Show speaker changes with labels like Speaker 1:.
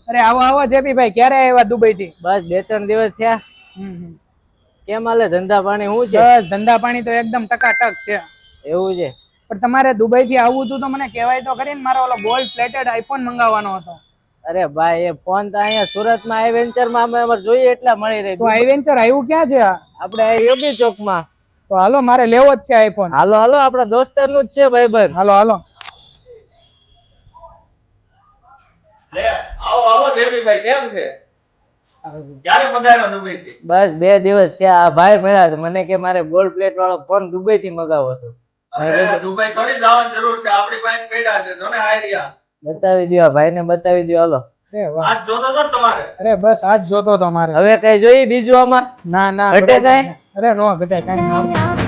Speaker 1: અરે આવો આવો જેપી ભાઈ, ક્યારે આવ્યા દુબઈ થી?
Speaker 2: બસ 2-3 દિવસ થયા. કેમ હાલે ધંધા પાણી? શું છે?
Speaker 1: બસ ધંધા પાણી તો એકદમ ટકાટક છે.
Speaker 2: એવું છે?
Speaker 1: પણ તમારે દુબઈ થી આવવું હતું તો મને કહેવાય તો કરીને, મારો ઓલો ગોલ્ડ પ્લેટેડ આઈફોન મંગાવવાનો હતો.
Speaker 2: અરે ભાઈ એ ફોન તો અહીંયા સુરતમાં આઈવેન્ચર માં અમે જોઈએ એટલા મળી રહે.
Speaker 1: તો આઈવેન્ચર આવ્યું ક્યાં છે?
Speaker 2: આપણે યોગી ચોક માં.
Speaker 1: તો હાલો, મારે લેવો જ છે આઈફોન.
Speaker 2: હાલો હાલો, આપણા દોસ્તાર નું જ છે ભાઈબંધ.
Speaker 1: હાલો હાલો.
Speaker 3: આવો આવો જેબીભાઈ, કેમ છે? ક્યારે પધાર્યા દુબઈ થી?
Speaker 2: બસ 2 દિવસ ત્યાં. આ ભાઈ મળ્યા મને કે મારે ગોલ્ડ પ્લેટ વાળો ફોન દુબઈ થી મગાવો હતો.
Speaker 3: દુબઈ થોડી જવાની જરૂર છે, આપણી પાસે પડ્યા છે. જો ને આ રહ્યા.
Speaker 2: બતાવી દો, આ ભાઈ ને બતાવી દો. હાલો.
Speaker 3: આજ જોતો તો ને તમારે?
Speaker 1: અરે બસ આજ જોતો તમારે.
Speaker 2: હવે કઈ જોઈ બીજું આમાં?
Speaker 1: ના ના,
Speaker 2: ઘટે કાંઈ?
Speaker 1: અરે નો ઘટે કાંઈ ના.